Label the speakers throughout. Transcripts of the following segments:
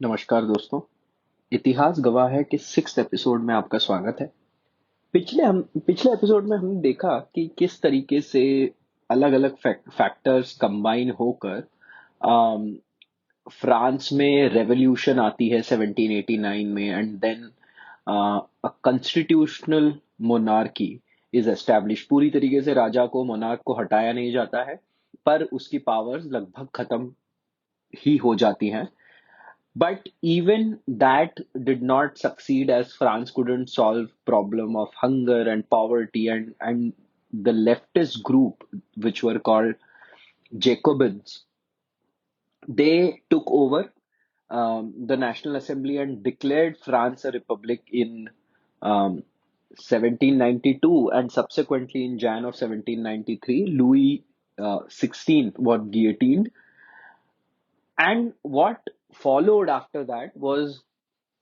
Speaker 1: नमस्कार दोस्तों। इतिहास गवाह है कि सिक्स्थ एपिसोड में आपका स्वागत है। पिछले एपिसोड में हमने देखा कि किस तरीके से अलग अलग फैक्टर्स कंबाइन होकर अम, फ्रांस में रेवोल्यूशन आती है 1789 में, and then a constitutional monarchy is establish. पूरी तरीके से राजा को, मोनार्क को हटाया नहीं जाता है, पर उसकी पावर्स लगभग खत्म ही हो जाती हैं। But even that did not succeed, as France couldn't solve problem of hunger and poverty, and the leftist group, which were called Jacobins, they took over the National Assembly and declared France a republic in um, 1792, and subsequently in Jan of 1793, Louis 16th was guillotined. And what followed after that was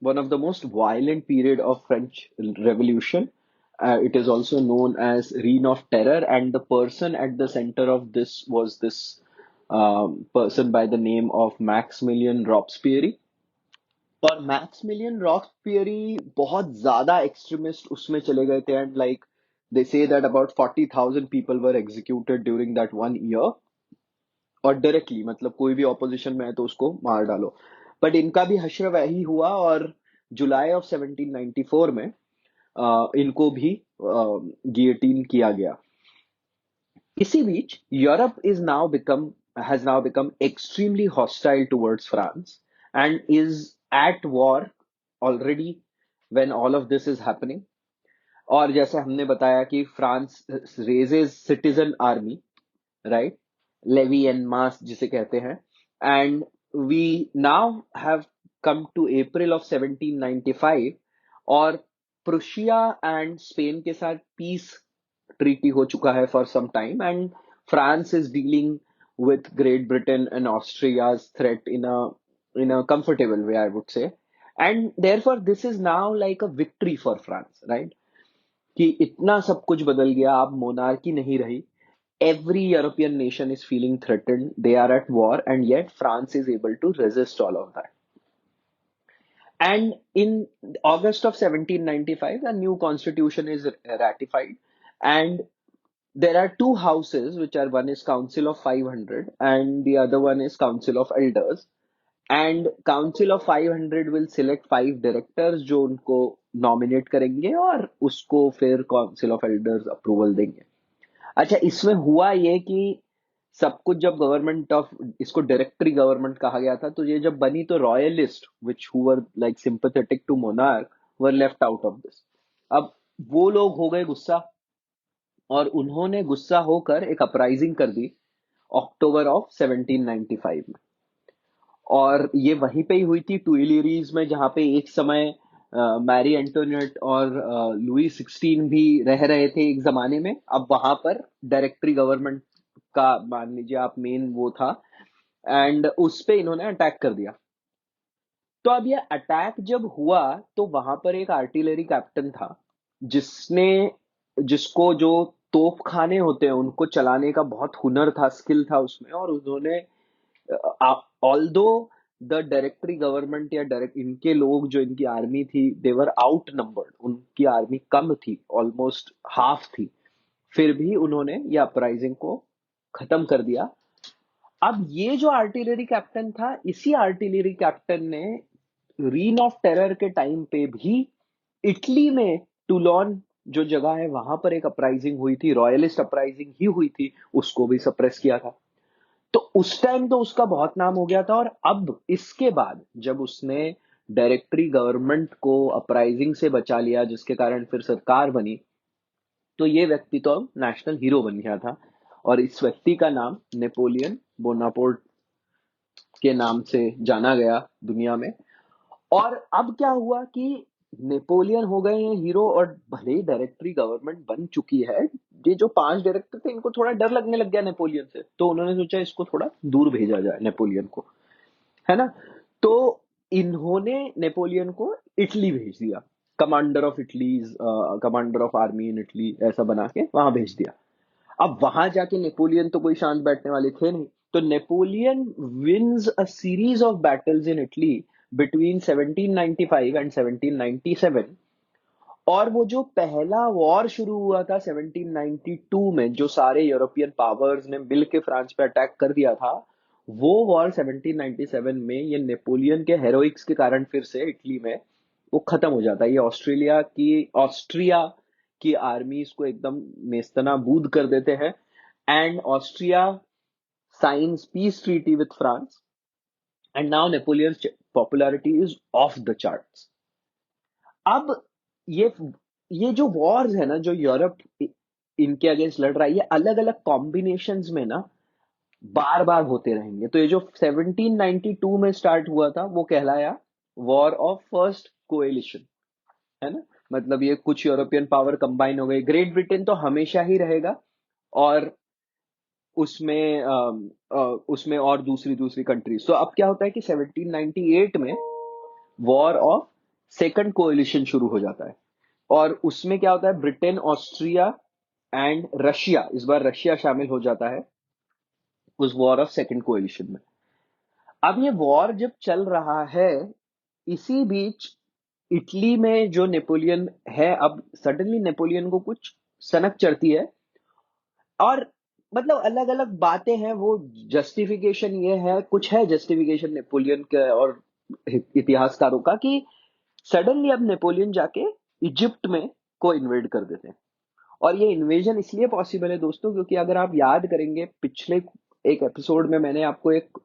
Speaker 1: one of the most violent period of French Revolution. It is also known as Reign of Terror, and the person at the center of this was this person by the name of Maximilian Robespierre. और Maximilian रॉकस्पियरी बहुत ज्यादा extremist उसमें चले गए थे, and like they say that about 40,000 people were executed during that 1 year. और directly मतलब कोई भी ऑपोजिशन में है तो उसको मार डालो। बट इनका भी हश्र वही हुआ, और जुलाई ऑफ 1794 में इनको भी गियोटिन किया गया। इसी बीच Europe is now become has now become extremely hostile towards France and is at war already when all of this is happening. और जैसे हमने बताया कि France raises citizen army, right? Levy and mass जिसे कहते हैं। And we now have come to April of 1795, और Prussia and Spain के साथ पीस ट्रीटी हो चुका है for some time, and France is dealing with Great Britain and Austria's threat in a comfortable way, I would say. And therefore, this is now like a victory for France, right? कि इतना सब कुछ बदल गया, अब monarchy नहीं रही। Every European nation is feeling threatened. They are at war, and yet France is able to resist all of that. And in August of 1795, a new constitution is ratified, and there are two houses, which are one is Council of 500 and the other one is Council of Elders. And Council of 500 will select 5 directors जो उनको nominate करेंगे, और उसको फिर Council of Elders approval देंगे। अच्छा, इसमें हुआ ये कि सब कुछ जब गवर्नमेंट ऑफ, इसको डायरेक्टरी गवर्नमेंट कहा गया था, तो ये जब बनी तो royalist which who were like sympathetic to monarch were left out of this. अब वो लोग हो गए गुस्सा, और उन्होंने गुस्सा होकर एक अपराइजिंग कर दी अक्टूबर ऑफ 1795 में। और ये वहीं पे ही हुई थी टुइलेरीज में, जहाँ पे एक समय मैरी एंटोनेट और लुई 16 भी रह रहे थे एक जमाने में। अब वहां पर डायरेक्टरी गवर्नमेंट का, मान लीजिए आप, मेन वो था, एंड उस पे इन्होंने अटैक कर दिया। तो अब ये अटैक जब हुआ तो वहां पर एक आर्टिलरी कैप्टन था, जिसने जिसको जो तोप खाने होते हैं उनको चलाने का बहुत हुनर था, स्किल था उसमें। और उन्होंने, ऑल्दो द डायरेक्टरी गवर्नमेंट या डायरेक्ट इनके लोग जो इनकी आर्मी थी, दे वर आउट नंबर्ड, उनकी आर्मी कम थी, ऑलमोस्ट हाफ थी, फिर भी उन्होंने ये अपराइजिंग को खत्म कर दिया। अब ये जो आर्टिलरी कैप्टन था, इसी आर्टिलरी कैप्टन ने रीन ऑफ टेरर के टाइम पे भी इटली में टूलोन जो जगह है वहां पर एक अपराइजिंग हुई थी, रॉयलिस्ट अपराइजिंग ही हुई थी, उसको भी सप्रेस किया था। तो उस टाइम तो उसका बहुत नाम हो गया था। और अब इसके बाद जब उसने डायरेक्टरी गवर्नमेंट को अपराइजिंग से बचा लिया, जिसके कारण फिर सरकार बनी, तो ये व्यक्ति तो अब नेशनल हीरो बन गया था। और इस व्यक्ति का नाम नेपोलियन बोनापोर्ट के नाम से जाना गया दुनिया में। और अब क्या हुआ कि नेपोलियन हो गए हैं हीरो, और भले ही डायरेक्टरी गवर्नमेंट बन चुकी है, ये जो 5 डायरेक्टर थे इनको थोड़ा डर लगने लग गया नेपोलियन से, तो उन्होंने सोचा इसको थोड़ा दूर भेजा जाए नेपोलियन को, है ना। तो इन्होंने नेपोलियन को इटली भेज दिया, commander of Italy, commander of army in Italy ऐसा बना के वहां भेज दिया। अब वहां जाके नेपोलियन तो कोई शांत बैठने वाले थे नहीं, तो Napoleon wins a series of battles in Italy, between 1795 and 1797। और वो जो पहला वॉर शुरू हुआ था 1792 में, जो सारे यूरोपियन पावर्स ने मिल के फ्रांस पे अटैक कर दिया था, वो वॉर 1797 में ये नेपोलियन के हेरोइक्स के कारण फिर से इटली में वो खत्म हो जाता है। ये ऑस्ट्रिया की आर्मीज को एकदम नेस्तनाबूद कर देते हैं, and Austria signs peace treaty with France, and now Napoleon's popularity is off the charts. अब ये ये जो वॉर्स है ना, जो यूरोप इनके अगेंस्ट लड़ रहा है, ये अलग अलग कॉम्बिनेशंस में ना बार बार होते रहेंगे। तो ये जो 1792 में स्टार्ट हुआ था वो कहलाया वॉर ऑफ फर्स्ट कोएलिशन, है ना। मतलब ये कुछ यूरोपियन पावर कंबाइन हो गई, ग्रेट ब्रिटेन तो हमेशा ही रहेगा, और उसमें और दूसरी दूसरी कंट्रीज। तो अब क्या होता है कि 1798 में वॉर ऑफ सेकंड कोएलिशन शुरू हो जाता है, और उसमें क्या होता है, ब्रिटेन, ऑस्ट्रिया एंड रशिया, इस बार रशिया शामिल हो जाता है उस वॉर ऑफ सेकंड कोएलिशन में। अब ये वॉर जब चल रहा है, इसी बीच इटली में जो नेपोलियन है, अब सडनली नेपोलियन को कुछ सनक चढ़ती है, और मतलब अलग अलग बातें हैं, वो जस्टिफिकेशन ये है, कुछ है जस्टिफिकेशन नेपोलियन के और इतिहासकारों का, कि सडनली अब नेपोलियन जाके इजिप्ट में को इन्वेड कर देते हैं। और ये इन्वेजन इसलिए पॉसिबल है दोस्तों, क्योंकि अगर आप याद करेंगे पिछले एक एपिसोड में मैंने आपको एक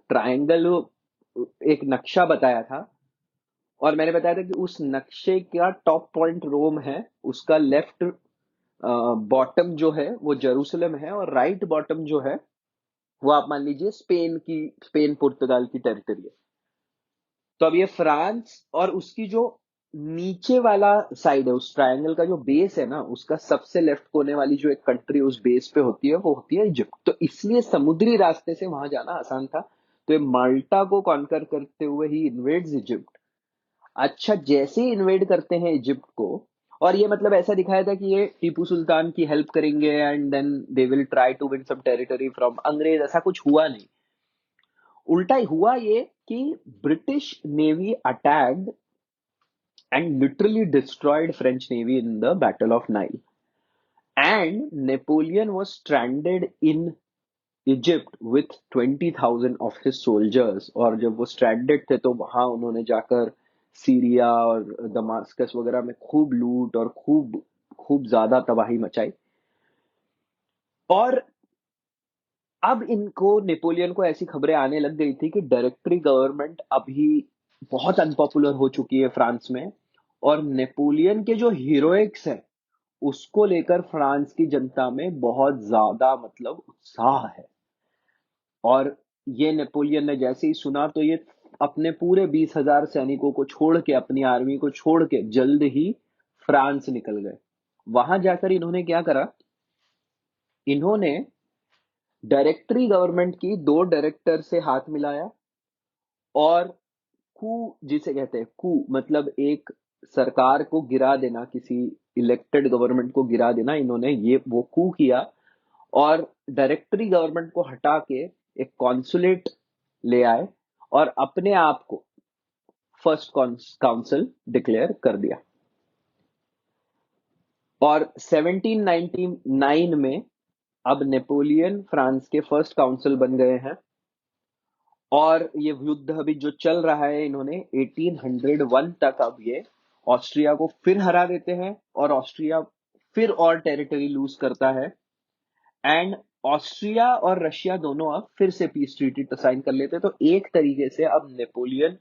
Speaker 1: ट्रायंगल, एक नक्शा बताया था, और मैंने बताया था कि उस नक्शे का टॉप पॉइंट रोम है, उसका लेफ्ट बॉटम जो है वो जेरूसलम है, और राइट बॉटम जो है वो आप मान लीजिए स्पेन पुर्तगाल की टेरिटरी है। तो अब ये फ्रांस और उसकी जो नीचे वाला साइड है, उस ट्रायंगल का जो बेस है ना, उसका सबसे लेफ्ट कोने वाली जो एक कंट्री उस बेस पे होती है, वो होती है इजिप्ट। तो इसलिए समुद्री रास्ते से वहां जाना आसान था। तो ये माल्टा को कॉन्कर करते हुए ही इन्वेड्स इजिप्ट। अच्छा, जैसे ही इन्वेड करते हैं इजिप्ट को, और ये मतलब ऐसा दिखाया था कि ये टीपू सुल्तान की हेल्प करेंगे and then they will try to win some territory from अंग्रेज, ऐसा कुछ हुआ नहीं। उल्टा ही हुआ ये कि British navy attacked and literally destroyed French navy in the Battle of Nile. And Napoleon was stranded in Egypt with 20,000 of his soldiers. और जब वो stranded थे तो वहां उन्होंने जाकर सीरिया और दमास्कस वगैरह में खूब लूट और खूब खूब ज्यादा तबाही मचाई। और अब इनको, नेपोलियन को ऐसी खबरें आने लग गई थी कि डायरेक्टरी गवर्नमेंट अभी बहुत अनपॉपुलर हो चुकी है फ्रांस में, और नेपोलियन के जो हीरोइक्स है उसको लेकर फ्रांस की जनता में बहुत ज्यादा मतलब उत्साह है। और ये नेपोलियन ने जैसे ही सुना, तो ये अपने पूरे 20,000 सैनिकों को छोड़ के, अपनी आर्मी को छोड़ के जल्द ही फ्रांस निकल गए। वहां जाकर इन्होंने क्या करा, इन्होंने डायरेक्टरी गवर्नमेंट की दो डायरेक्टर से हाथ मिलाया, और कू जिसे कहते हैं, कू मतलब एक सरकार को गिरा देना, किसी इलेक्टेड गवर्नमेंट को गिरा देना, इन्होंने ये वो कू किया, और डायरेक्टरी गवर्नमेंट को हटा के एक कॉन्सुलेट ले आए, और अपने आप को फर्स्ट काउंसिल डिक्लेयर कर दिया। और 1799 में अब नेपोलियन फ्रांस के फर्स्ट काउंसिल बन गए हैं। और ये युद्ध अभी जो चल रहा है, इन्होंने 1801 तक अब ये ऑस्ट्रिया को फिर हरा देते हैं, और ऑस्ट्रिया फिर और टेरिटरी लूज करता है, एंड ऑस्ट्रिया और रशिया दोनों अब फिर से पीस ट्रीटी साइन कर लेते हैं। तो एक तरीके से अब नेपोलियन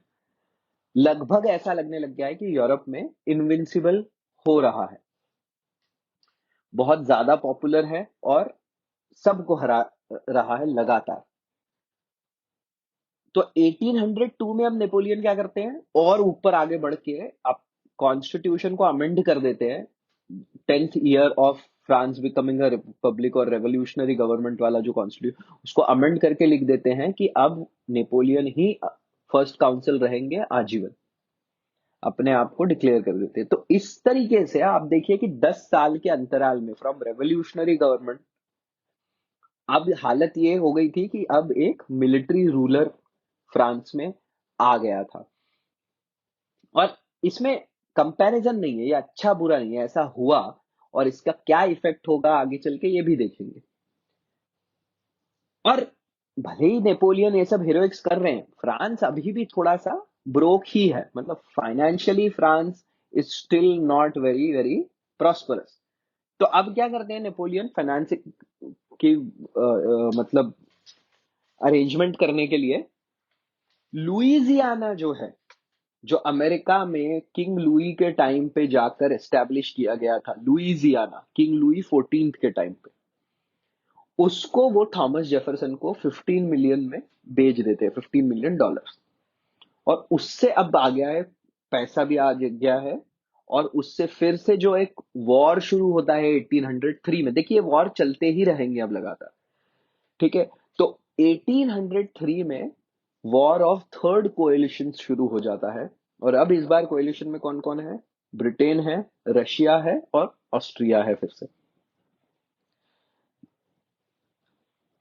Speaker 1: लगभग ऐसा लगने लग गया है कि यूरोप में इनविंसिबल हो रहा है, बहुत ज्यादा पॉपुलर है, और सबको हरा रहा है लगातार। तो 1802 में अब नेपोलियन क्या करते हैं, और ऊपर आगे बढ़ के अब कॉन्स्टिट्यूशन को अमेंड कर देते हैं। 10th year of France becoming a republic और रेवोल्यूशनरी गवर्नमेंट वाला जो कॉन्स्टिट्यूशन, उसको अमेंड करके लिख देते हैं कि अब नेपोलियन ही फर्स्ट काउंसिल रहेंगे आजीवन, अपने आप को डिक्लेयर कर देते हैं। तो इस तरीके से आप देखिए कि 10 साल के अंतराल में फ्रॉम रेवोल्यूशनरी गवर्नमेंट, अब हालत ये हो गई थी कि अब एक मिलिट्री रूलर फ्रांस में आ गया था। और इसमें कंपैरिजन नहीं है, ये अच्छा बुरा नहीं है, ऐसा हुआ और इसका क्या इफेक्ट होगा आगे चल के ये भी देखेंगे। और भले ही नेपोलियन ये सब हीरोइक्स कर रहे हैं, फ्रांस अभी भी थोड़ा सा ब्रोक ही है, मतलब financially France is still not very very prosperous. तो अब क्या करते हैं नेपोलियन फाइनेंस की मतलब अरेंजमेंट करने के लिए लुइजियाना जो है, जो अमेरिका में किंग लुई के टाइम पे जाकर एस्टेब्लिश किया गया था, लुइजियाना किंग लुई 14 के टाइम पे, उसको वो थॉमस जेफरसन को 15 मिलियन में बेच देते हैं, $15 मिलियन। और उससे अब आ गया है, पैसा भी आ गया है। और उससे फिर से जो एक वॉर शुरू होता है 1803 में, देखिए वॉर चलते ही रहेंगे अब लगातार, ठीक है। तो 1803 में वॉर ऑफ थर्ड कोएलिशन शुरू हो जाता है। और अब इस बार कोएलिशन में कौन कौन है? ब्रिटेन है, रशिया है और ऑस्ट्रिया है फिर से।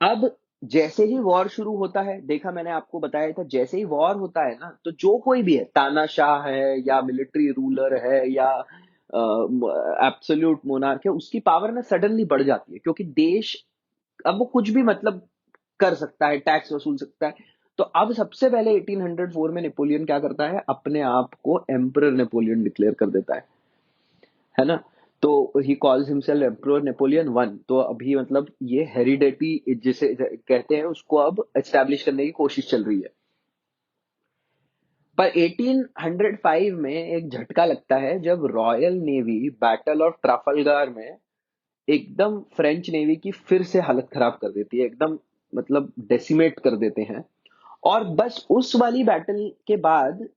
Speaker 1: अब जैसे ही वॉर शुरू होता है, देखा मैंने आपको बताया था, जैसे ही वॉर होता है ना, तो जो कोई भी है, तानाशाह है या मिलिट्री रूलर है या एब्सोल्यूट मोनार्क है, उसकी पावर ना सडनली बढ़ जाती है, क्योंकि देश अब वो कुछ भी मतलब कर सकता है, टैक्स वसूल सकता है। तो अब सबसे पहले 1804 में नेपोलियन क्या करता है, अपने आप को एम्परर नेपोलियन डिक्लेयर कर देता है ना। तो he calls himself emperor Napoleon one. तो अभी मतलब ये हेरिडेटी जिसे कहते हैं, उसको अब एस्टैब्लिश करने की कोशिश चल रही है। पर 1805 में एक झटका लगता है, जब रॉयल नेवी बैटल ऑफ ट्राफलगार में एकदम फ्रेंच नेवी की फिर से हालत खराब कर देती है, एकदम मतलब डेसिमेट कर देते हैं। और बस उस वाली बैटल के बाद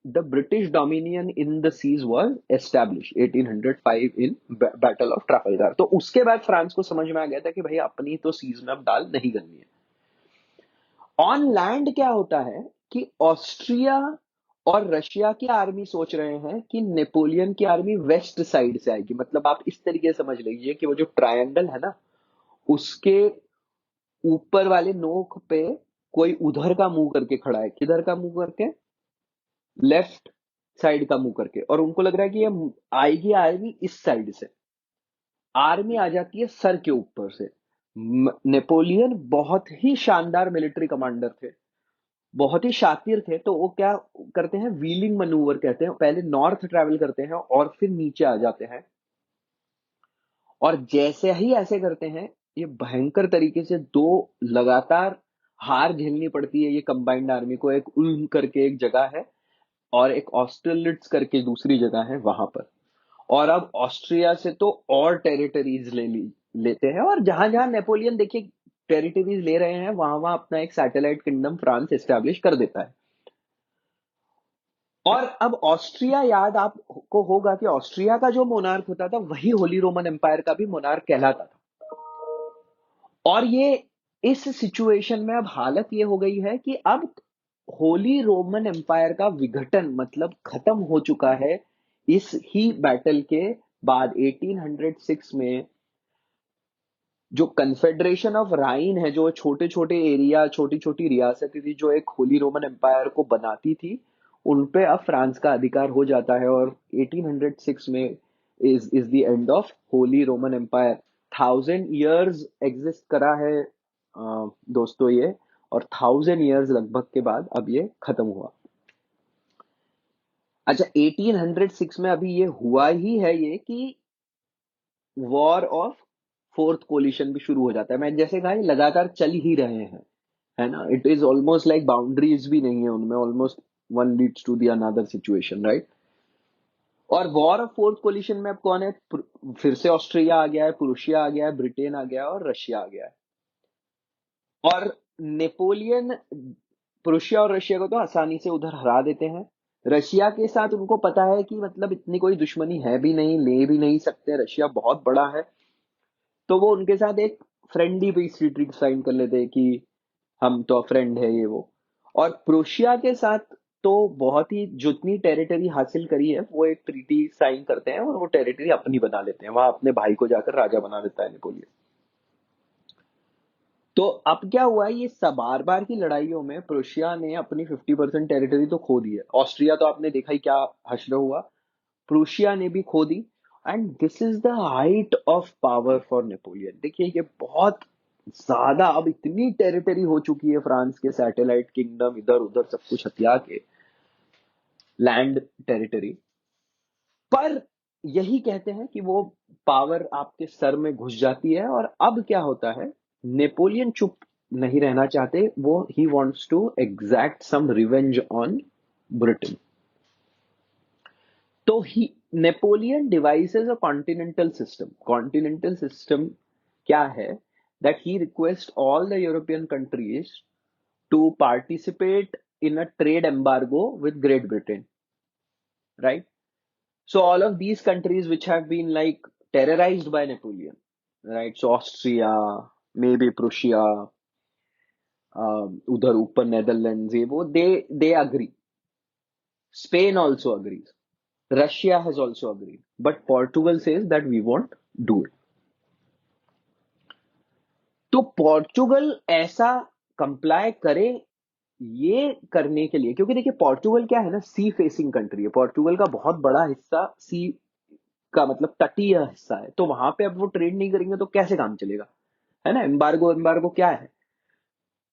Speaker 1: the British dominion in the seas was establish 1805 in battle of Trafalgar. तो उसके बाद फ्रांस को समझ में आ गया था कि भाई अपनी तो सीज में अब दाल नहीं करनी है। ऑन लैंड क्या होता है कि ऑस्ट्रिया और रशिया की आर्मी सोच रहे हैं कि नेपोलियन की आर्मी वेस्ट साइड से आएगी। मतलब आप इस तरीके से समझ लीजिए कि वो जो ट्रायंगल है ना, उसके ऊपर वाले नोक पे कोई उधर का मुंह करके खड़ा है। किधर का मुंह करके? लेफ्ट साइड का मुंह करके। और उनको लग रहा है कि ये आएगी आर्मी इस साइड से। आर्मी आ जाती है सर के ऊपर से। नेपोलियन बहुत ही शानदार मिलिट्री कमांडर थे, बहुत ही शातिर थे। तो वो क्या करते हैं, व्हीलिंग मनूवर कहते हैं, पहले नॉर्थ ट्रैवल करते हैं और फिर नीचे आ जाते हैं। और जैसे ही ऐसे करते हैं, ये भयंकर तरीके से दो लगातार हार झेलनी पड़ती है ये कंबाइंड आर्मी को। एक उल्म करके एक जगह है और एक ऑस्ट्रलिट्स करके दूसरी जगह है वहां पर। और अब ऑस्ट्रिया से तो और टेरिटरीज लेते हैं। और जहां जहां नेपोलियन देखिए टेरिटरीज ले रहे हैं, वहां वहां अपना एक सैटेलाइट किंगडम फ्रांस एस्टेब्लिश कर देता है। और अब ऑस्ट्रिया, याद आपको होगा कि ऑस्ट्रिया का जो मोनार्क होता था वही होली रोमन एम्पायर का भी मोनार्क कहलाता था। और ये इस सिचुएशन में अब हालत ये हो गई है कि अब होली रोमन एम्पायर का विघटन मतलब खत्म हो चुका है इस ही बैटल के बाद। 1806 में जो कन्फेडरेशन ऑफ राइन है, जो छोटे छोटे एरिया, छोटी छोटी रियासतें थी जो एक होली रोमन एम्पायर को बनाती थी, उन पे अब फ्रांस का अधिकार हो जाता है। और 1806 में is the end of Holy Roman Empire. 1000 years exist करा है दोस्तों ये। और 1000 years लगभग के बाद अब ये खत्म हुआ। अच्छा, 1806 में अभी ये हुआ ही है ये कि वॉर ऑफ फोर्थ कोलिशन भी शुरू हो जाता है। मैं जैसे कहा, ये लगातार चल ही रहे हैं, है ना। It is almost like boundaries भी नहीं है उनमें, almost one leads to the another situation, right. और वॉर ऑफ फोर्थ कोलिशन में अब कौन है? फिर से ऑस्ट्रिया आ गया है, प्रूशिया आ गया है, ब्रिटेन आ गया है और रशिया आ गया है। और नेपोलियन प्रूशिया और रशिया को तो आसानी से उधर हरा देते हैं। रशिया के साथ उनको पता है कि मतलब इतनी कोई दुश्मनी है भी नहीं, ले भी नहीं सकते, रशिया बहुत बड़ा है। तो वो उनके साथ एक फ्रेंडली पीस ट्रीटी साइन कर लेते हैं कि हम तो फ्रेंड है ये वो। और प्रोशिया के साथ तो बहुत ही जितनी टेरिटरी हासिल करी है, वो एक ट्रीटी साइन करते हैं और वो टेरिटरी अपनी बना लेते हैं। वहां अपने भाई को जाकर राजा बना देता है नेपोलियन। तो अब क्या हुआ, ये सब बार बार की लड़ाइयों में प्रुशिया ने अपनी 50% टेरिटरी तो खो दी है। ऑस्ट्रिया तो आपने देखा ही क्या हश्र हुआ, प्रुशिया ने भी खो दी। And this is the height of power for Napoleon. देखिए ये बहुत ज्यादा, अब इतनी टेरिटरी हो चुकी है फ्रांस के, सैटेलाइट किंगडम इधर उधर सब कुछ हथिया के, लैंड टेरिटरी। पर यही कहते हैं कि वो पावर आपके सर में घुस जाती है। और अब क्या होता है, नेपोलियन चुप नहीं रहना चाहते, वो he wants to exact some revenge on Britain. तो he Napoleon devises a continental system. Continental system क्या है, that he request all the European countries to participate in a trade embargo with Great Britain, right? So all of these countries which have been like terrorized by Napoleon, right? So Austria, maybe Prussia, उधर ऊपर Netherlands, ये वो, they agree. Spain also agrees. Russia has also agreed, but Portugal says that we won't do it. तो Portugal ऐसा comply करे, ये करने के लिए, क्योंकि देखिए पोर्चुगल क्या है ना, सी फेसिंग कंट्री है। पोर्चुगल का बहुत बड़ा हिस्सा सी का मतलब तटीय हिस्सा है। तो वहां पे अब वो ट्रेड नहीं करेंगे तो कैसे काम चलेगा, है ना? एम्बार्गो, एम्बार्गो क्या है,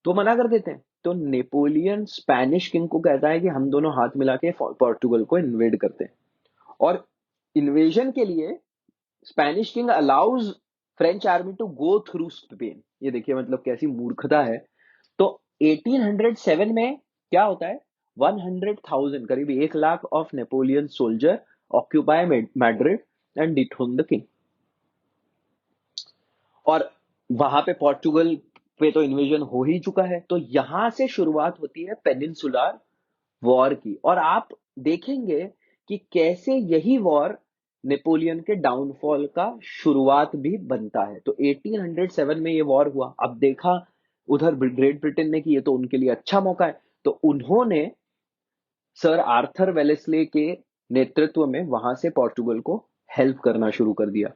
Speaker 1: तो मना कर देते हैं। तो नेपोलियन स्पेनिश किंग को कहता है कि हम दोनों हाथ मिला के पोर्टुगल को इन्वेड करते हैं। और इन्वेजन के लिए Spanish king allows French army to go through Spain. ये देखिए मतलब कैसी मूर्खता है। तो 1807 में क्या होता है, 100,000, करीब 1 lakh of Napoleon soldier occupy Madrid and dethrone the king. और वहां पे पोर्चुगल पे तो इन्वेजन हो ही चुका है। तो यहां से शुरुआत होती है पेनिनसुलर वॉर की। और आप देखेंगे कि कैसे यही वॉर नेपोलियन के डाउनफॉल का शुरुआत भी बनता है। तो 1807 में ये वॉर हुआ। अब देखा उधर ग्रेट ब्रिटेन ने कि ये तो उनके लिए अच्छा मौका है, तो उन्होंने सर आर्थर वेलेस्ले के नेतृत्व में वहां से पोर्चुगल को हेल्प करना शुरू कर दिया।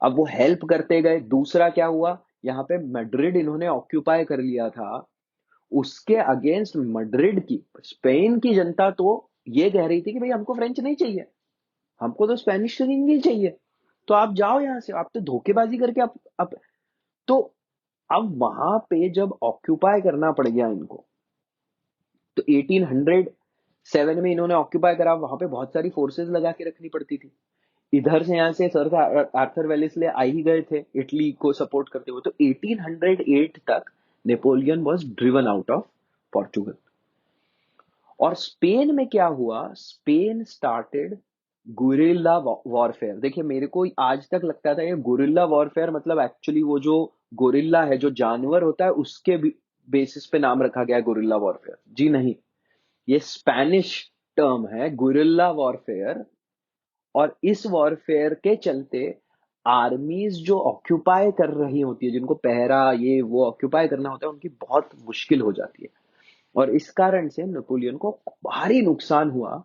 Speaker 1: अब वो हेल्प करते गए। दूसरा क्या हुआ, यहाँ पे मैड्रिड इन्होंने ऑक्यूपाई कर लिया था। उसके अगेंस्ट मैड्रिड की स्पेन की जनता तो ये कह रही थी कि भाई हमको फ्रेंच नहीं चाहिए, हमको तो स्पेनिश किंग ही चाहिए। तो आप जाओ यहाँ से, आप तो धोखेबाजी करके आप तो अब वहां पे जब ऑक्यूपाई करना पड़ गया इनको, तो 1807 में इन्होंने ऑक्यूपाई करा। वहां पे बहुत सारी फोर्सेस लगा के रखनी पड़ती थी। इधर से यहाँ से सर आर्थर वेलेस्ले आ ही गए थे इटली को सपोर्ट करते हुए। तो 1808 तक Napoleon was driven out of Portugal. और स्पेन में क्या हुआ, स्पेन स्टार्टेड गुरिल्ला वॉरफेयर। देखिए मेरे को आज तक लगता था ये गुरिल्ला वॉरफेयर मतलब एक्चुअली वो जो गोरिल्ला है, जो जानवर होता है, उसके बेसिस पे नाम रखा गया है गुरिल्ला वॉरफेयर। जी नहीं, ये स्पेनिश टर्म है गुरिल्ला वॉरफेयर। और इस वॉरफेयर के चलते आर्मीज जो ऑक्यूपाई कर रही होती है, जिनको पहरा ये वो ऑक्यूपाई करना होता है, उनकी बहुत मुश्किल हो जाती है। और इस कारण से नेपोलियन को भारी नुकसान हुआ।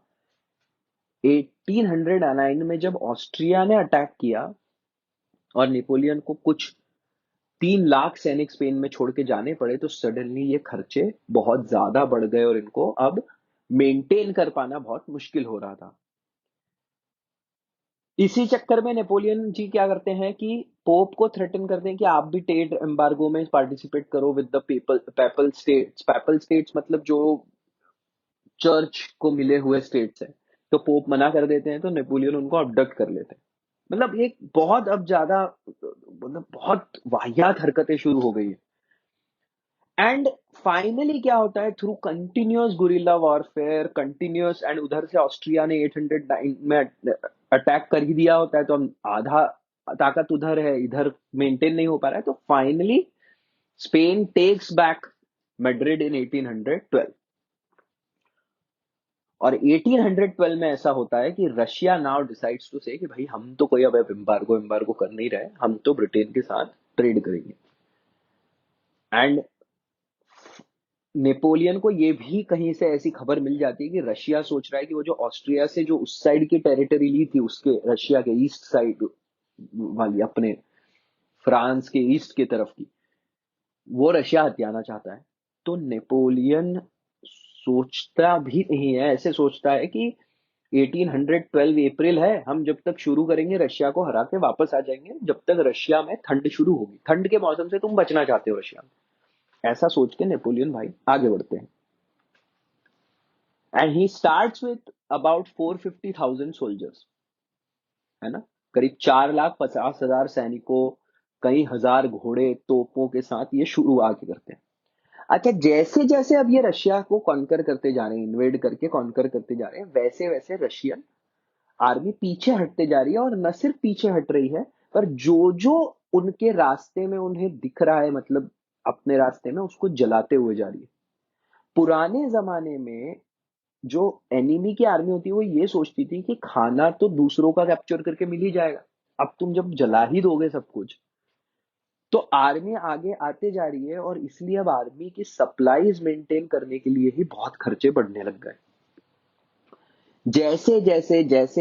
Speaker 1: 1809 में जब ऑस्ट्रिया ने अटैक किया और नेपोलियन को कुछ 3 लाख सैनिक स्पेन में छोड़ के जाने पड़े, तो सडनली ये खर्चे बहुत ज्यादा बढ़ गए और इनको अब मेंटेन कर पाना बहुत मुश्किल हो रहा था। इसी चक्कर में नेपोलियन जी क्या करते हैं कि पोप को थ्रेटन करते हैं कि आप भी ट्रेड एम्बार्गो में पार्टिसिपेट करो with the PayPal states. PayPal states मतलब जो चर्च को मिले हुए स्टेट्स हैं। तो पोप मना कर देते हैं, तो नेपोलियन उनको अबडक्ट कर लेते हैं। मतलब एक बहुत अब ज्यादा, मतलब बहुत वाहियात हरकतें शुरू हो गई है। एंड फाइनली क्या होता है, through continuous guerrilla warfare, continuous, and उधर से ऑस्ट्रिया ने 809 में अटैक कर ही दिया होता है, तो हम आधा ताकत उधर है, इधर मेंटेन नहीं हो पा रहा है। तो finally Spain takes back Madrid in 1812। और 1812 में ऐसा होता है कि रशिया नाउ डिसाइड्स टू से कि भाई हम तो कोई अब एम्बार्गो एम्बार्गो कर नहीं रहे, हम तो ब्रिटेन के साथ ट्रेड करेंगे। एंड नेपोलियन को ये भी कहीं से ऐसी खबर मिल जाती है कि रशिया सोच रहा है कि वो जो ऑस्ट्रिया से जो उस साइड की टेरिटरी ली थी, उसके रशिया के ईस्ट साइड वाली, अपने फ्रांस के ईस्ट की तरफ की, वो रशिया हथियाना चाहता है। तो नेपोलियन सोचता भी नहीं है, ऐसे सोचता है कि 1812 अप्रैल है, हम जब तक शुरू करेंगे रशिया को हरा के वापस आ जाएंगे, जब तक रशिया में ठंड शुरू होगी, ठंड के मौसम से तुम बचना चाहते हो रशिया में। ऐसा सोच के नेपोलियन भाई आगे बढ़ते हैं। And he starts with about 450,000 soldiers, है ना, करीब 4,50,000 सैनिकों, कई हजार घोड़े तोपों के साथ ये शुरुआत करते हैं। अच्छा, जैसे जैसे अब ये रशिया को कॉन्कर करते जा रहे हैं, इन्वेड करके कॉन्कर करते जा रहे हैं, वैसे वैसे रशियन आर्मी पीछे हटते जा रही है, और न सिर्फ पीछे हट रही है, पर जो जो उनके रास्ते में उन्हें दिख रहा है, मतलब अपने रास्ते में, उसको जलाते हुए जा रही है। पुराने जमाने में जो एनिमी की आर्मी होती है वो ये सोचती थी कि खाना तो दूसरों का कैप्चर करके मिल ही जाएगा, अब तुम जब जला ही दोगे सब कुछ। तो आर्मी आगे आते जा रही है, और इसलिए अब आर्मी की सप्लाईज मेंटेन करने के लिए ही बहुत खर्चे बढ़ने लग गए। जैसे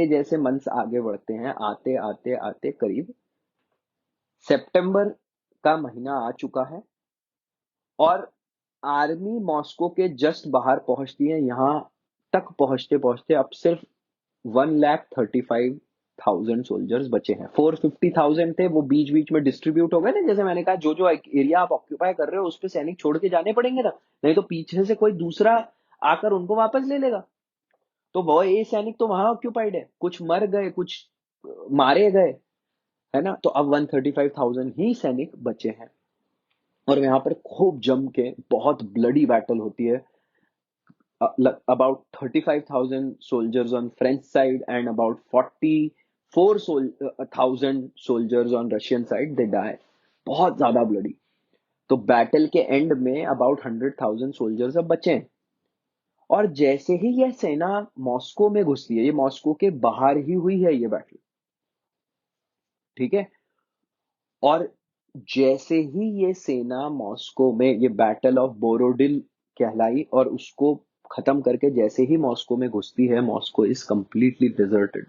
Speaker 1: जैसे मंथ्स आगे बढ़ते हैं, आते आते आते करीब सितंबर का महीना आ चुका है, और आर्मी मॉस्को के जस्ट बाहर पहुंचती है। यहां तक पहुंचते पहुंचते अब सिर्फ 1,35,000 सोल्जर्स बचे हैं। 450,000 थे, वो बीच बीच में डिस्ट्रीब्यूट हो गए ना, जैसे मैंने कहा जो जो एरिया आप ऑक्यूपाई कर रहे हो उस पे सैनिक छोड़ के जाने पड़ेंगे ना, नहीं तो पीछे से कोई दूसरा आकर उनको वापस ले लेगा। तो वो ये सैनिक तो वहां ऑक्यूपाइड है, कुछ मर गए, कुछ मारे गए, है ना। तो अब 135,000 ही सैनिक बचे हैं, और यहाँ पर खूब जम के बहुत ब्लडी बैटल होती है। About 35,000 soldiers on French side and about 44,000 soldiers on Russian side, they die. बहुत ज्यादा ब्लडी। तो बैटल के एंड में अबाउट 100,000 सोल्जर्स अब बचे हैं। और जैसे ही यह सेना मॉस्को में घुसती है, ये मॉस्को के बाहर ही हुई है ये बैटल, ठीक है। और जैसे ही ये सेना मॉस्को में, ये बैटल ऑफ बोरोडिल कहलाई, और उसको खत्म करके जैसे ही मॉस्को में घुसती है, मॉस्को इज कंप्लीटली डिजर्टेड,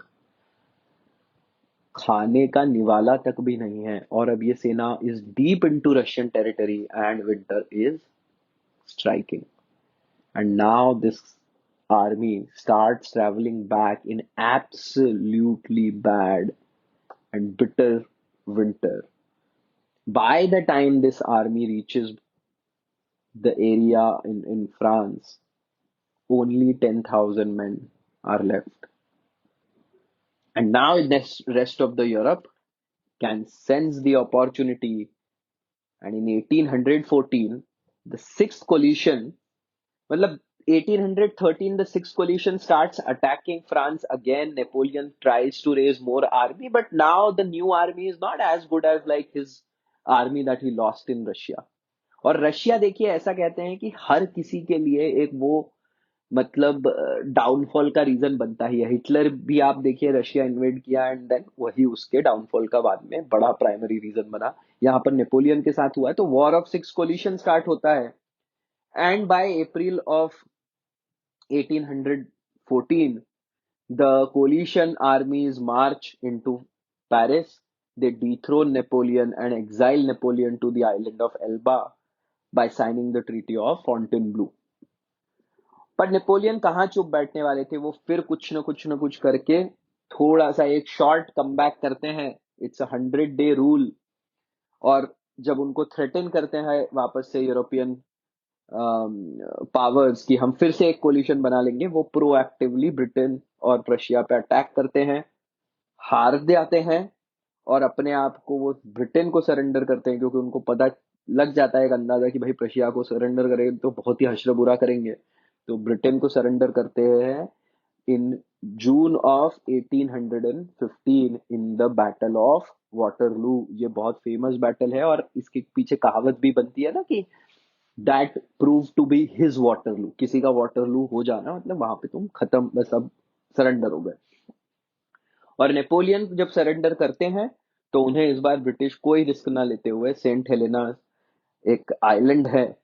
Speaker 1: खाने का निवाला तक भी नहीं है। और अब ये सेना is deep into Russian territory and winter is striking, and now this army starts traveling back in absolutely bad and bitter winter. By the time this army reaches the area in France, only 10,000 men are left. And now the rest of the Europe can sense the opportunity. And in 1814, the sixth coalition, मतलब 1813, the sixth coalition starts attacking France again. Napoleon tries to raise more army, but now the new army is not as good as like his army that he lost in Russia. और Russia देखिए, ऐसा कहते हैं कि हर किसी के लिए एक वो, मतलब डाउनफॉल का रीजन बनता ही है। हिटलर भी आप देखिए, रशिया इन्वेड किया एंड देन वही उसके डाउनफॉल का बाद में बड़ा प्राइमरी रीजन बना। यहाँ पर नेपोलियन के साथ हुआ है। तो war of six coalition start होता है, and by April of 1814 the coalition armies march into Paris. They dethrone Napoleon and exile Napoleon to the island of Elba by signing the Treaty of Fontainebleau. पर Napoleon कहाँ चुप बैठने वाले थे, वो फिर कुछ न कुछ करके थोड़ा सा एक शॉर्ट कमबैक करते हैं। It's 100-day rule. और जब उनको थ्रेटन करते हैं वापस से यूरोपियन पावर्स की, हम फिर से एक कोलिशन बना लेंगे, वो प्रोएक्टिवली ब्रिटेन और रशिया पे अटैक करते हैं, हार जाते हैं, और अपने आप को वो ब्रिटेन को सरेंडर करते हैं, क्योंकि उनको पता लग जाता है, एक अंदाजा कि भाई रशिया को सरेंडर करेंगे तो बहुत ही हश्र बुरा करेंगे। तो ब्रिटेन को सरेंडर करते हैं in June of 1815 in the battle of Waterloo. ये बहुत फेमस बैटल है, और इसके पीछे कहावत भी बनती है ना कि that prove to be his Waterloo. किसी का वाटरलू हो जाना मतलब वहां पे तुम खत्म, बस अब सरेंडर हो गए। और नेपोलियन जब सरेंडर करते हैं, तो उन्हें इस बार ब्रिटिश कोई रिस्क ना लेते हुए सेंट हेलेना, एक आइलैंड है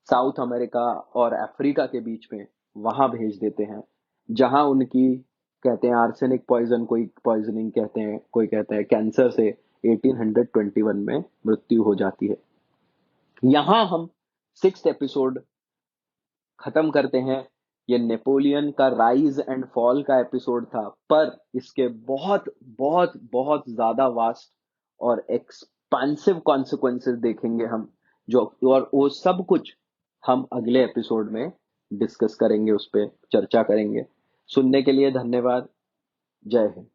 Speaker 1: साउथ अमेरिका और अफ्रीका के बीच में, वहां भेज देते हैं, जहां उनकी, कहते हैं आर्सेनिक पॉइजन, कोई पॉइजनिंग कहते हैं, कोई कहते हैं कैंसर से 1821 में मृत्यु हो जाती है। यहां हम 6th एपिसोड खत्म करते हैं। ये नेपोलियन का राइज एंड फॉल का एपिसोड था, पर इसके बहुत बहुत बहुत ज्यादा वास्ट और एक्सपेंसिव कॉन्सिक्वेंसेस देखेंगे हम, जो और वो सब कुछ हम अगले एपिसोड में डिस्कस करेंगे, उस पर चर्चा करेंगे। सुनने के लिए धन्यवाद। जय हिंद।